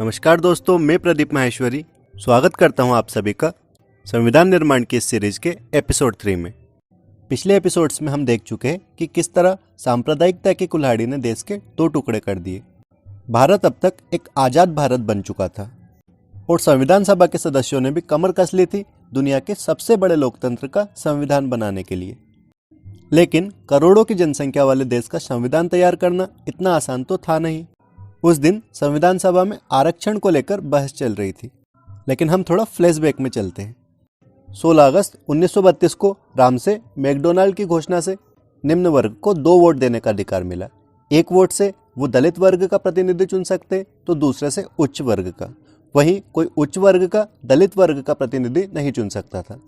नमस्कार दोस्तों, मैं प्रदीप माहेश्वरी स्वागत करता हूं आप सभी का संविधान निर्माण की इस सीरीज के एपिसोड 3 में। पिछले एपिसोड्स में हम देख चुके हैं कि किस तरह सांप्रदायिकता की कुल्हाड़ी ने देश के 2 टुकड़े कर दिए। भारत अब तक एक आज़ाद भारत बन चुका था और संविधान सभा के सदस्यों ने भी कमर कस ली थी दुनिया के सबसे बड़े लोकतंत्र का संविधान बनाने के लिए। लेकिन करोड़ों की जनसंख्या वाले देश का संविधान तैयार करना इतना आसान तो था नहीं। उस दिन संविधान सभा में आरक्षण को लेकर बहस चल रही थी। लेकिन हम थोड़ा फ्लैशबैक में चलते हैं। 16 अगस्त 1932 को रामसे मैकडोनाल्ड की घोषणा से निम्न वर्ग को 2 वोट देने का अधिकार मिला। एक वोट से वो दलित वर्ग का प्रतिनिधि चुन सकते तो दूसरे से उच्च वर्ग का। वहीं कोई उच्च वर्ग का दलित वर्ग का प्रतिनिधि नहीं चुन सकता था।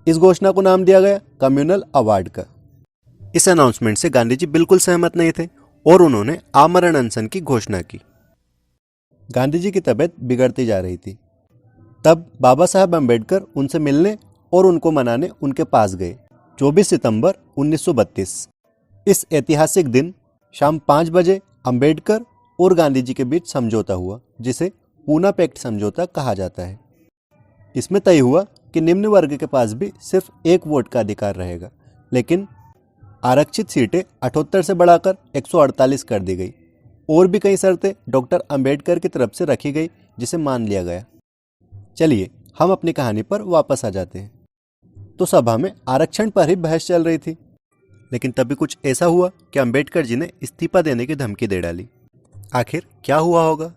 इस घोषणा को नाम दिया गया कम्युनल अवार्ड का। इस अनाउंसमेंट से गांधी जी बिल्कुल सहमत नहीं थे और उन्होंने आमरण अनशन की घोषणा की। गांधी जी की तबीयत बिगड़ती जा रही थी। तब बाबा साहब अम्बेडकर उनसे मिलने और उनको मनाने उनके पास गए। 24 सितंबर 1932 इस ऐतिहासिक दिन शाम 5 बजे अम्बेडकर और गांधी जी के बीच समझौता हुआ, जिसे पूना पैक्ट समझौता कहा जाता है। इसमें तय हुआ कि निम्न वर्ग के पास भी सिर्फ 1 वोट का अधिकार रहेगा, लेकिन आरक्षित सीटें 78 से बढ़ाकर 148 कर दी गई। और भी कई शर्तें डॉक्टर अंबेडकर की तरफ से रखी गई, जिसे मान लिया गया। चलिए हम अपनी कहानी पर वापस आ जाते हैं। तो सभा में आरक्षण पर ही बहस चल रही थी, लेकिन तभी कुछ ऐसा हुआ कि अंबेडकर जी ने इस्तीफा देने की धमकी दे डाली। आखिर क्या हुआ होगा,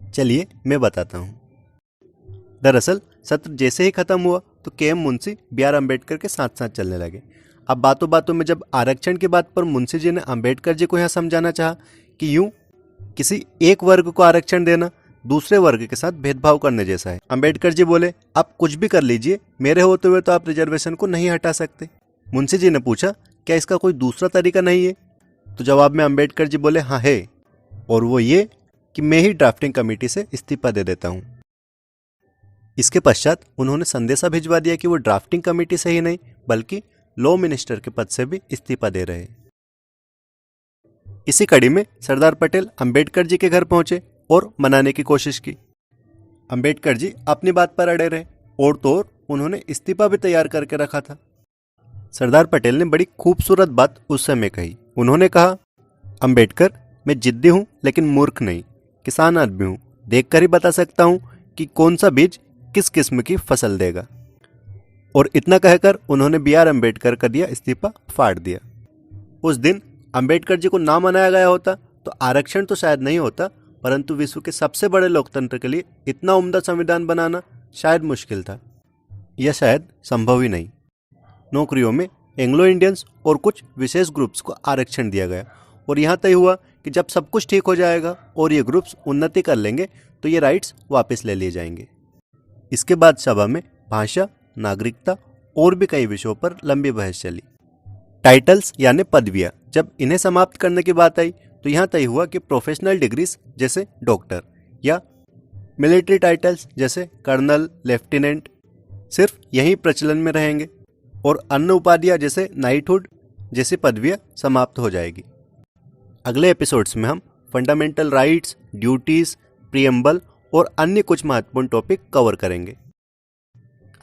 चलिए मैं बताता हूँ। दरअसल सत्र जैसे ही खत्म हुआ तो के.एम. मुंशी बी.आर. अम्बेडकर के साथ साथ चलने लगे। अब बातों बातों में जब आरक्षण की बात पर मुंशी जी ने अम्बेडकर जी को यह समझाना चाहा कि यूं किसी एक वर्ग को आरक्षण देना दूसरे वर्ग के साथ भेदभाव करने जैसा है। अम्बेडकर जी बोले, आप कुछ भी कर लीजिए, मेरे होते हुए तो आप रिजर्वेशन को नहीं हटा सकते। मुंशी जी ने पूछा, क्या इसका कोई दूसरा तरीका नहीं है? तो जवाब में अम्बेडकर जी बोले, हाँ है, और वो ये कि मैं ही ड्राफ्टिंग कमेटी से इस्तीफा दे देता हूँ। इसके पश्चात उन्होंने संदेशा भिजवा दिया कि वो ड्राफ्टिंग कमेटी से ही नहीं बल्कि लॉ मिनिस्टर के पद से भी इस्तीफा दे रहे हैं। इसी कड़ी में सरदार पटेल अंबेडकर जी के घर पहुंचे और मनाने की कोशिश की। अंबेडकर जी अपनी बात पर अड़े रहे और तो और उन्होंने इस्तीफा भी तैयार करके रखा था। सरदार पटेल ने बड़ी खूबसूरत बात उस समय कही। उन्होंने कहा, अंबेडकर, मैं जिद्दी हूं लेकिन मूर्ख नहीं, किसान आदमी हूं, देखकर ही बता सकता हूं कि कौन सा बीज किस किस्म की फसल देगा। और इतना कहकर उन्होंने बी.आर. अम्बेडकर का दिया इस्तीफा फाड़ दिया। उस दिन अम्बेडकर जी को ना मनाया गया होता तो आरक्षण तो शायद नहीं होता, परंतु विश्व के सबसे बड़े लोकतंत्र के लिए इतना उम्दा संविधान बनाना शायद मुश्किल था, या शायद संभव ही नहीं। नौकरियों में एंग्लो इंडियंस और कुछ विशेष ग्रुप्स को आरक्षण दिया गया और यहाँ तय हुआ कि जब सब कुछ ठीक हो जाएगा और ये ग्रुप्स उन्नति कर लेंगे तो ये राइट्स वापस ले लिए जाएंगे। इसके बाद सभा में भाषा, नागरिकता और भी कई विषयों पर लंबी बहस चली। टाइटल्स यानी पदवियां, जब इन्हें समाप्त करने की बात आई तो यहाँ तय हुआ कि प्रोफेशनल डिग्रीज जैसे डॉक्टर या मिलिट्री टाइटल्स जैसे कर्नल, लेफ्टिनेंट सिर्फ यही प्रचलन में रहेंगे और अन्य उपाधियां जैसे नाइटहुड जैसी पदवियां समाप्त हो जाएगी। अगले एपिसोड्स में हम फंडामेंटल राइट्स, ड्यूटीज, प्रीएम्बल और अन्य कुछ महत्वपूर्ण टॉपिक कवर करेंगे।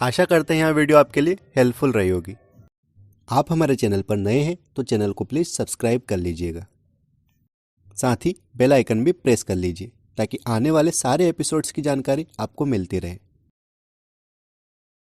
आशा करते हैं यह वीडियो आपके लिए हेल्पफुल रही होगी। आप हमारे चैनल पर नए हैं तो चैनल को प्लीज़ सब्सक्राइब कर लीजिएगा। साथ ही बेल आइकन भी प्रेस कर लीजिए ताकि आने वाले सारे एपिसोड्स की जानकारी आपको मिलती रहे।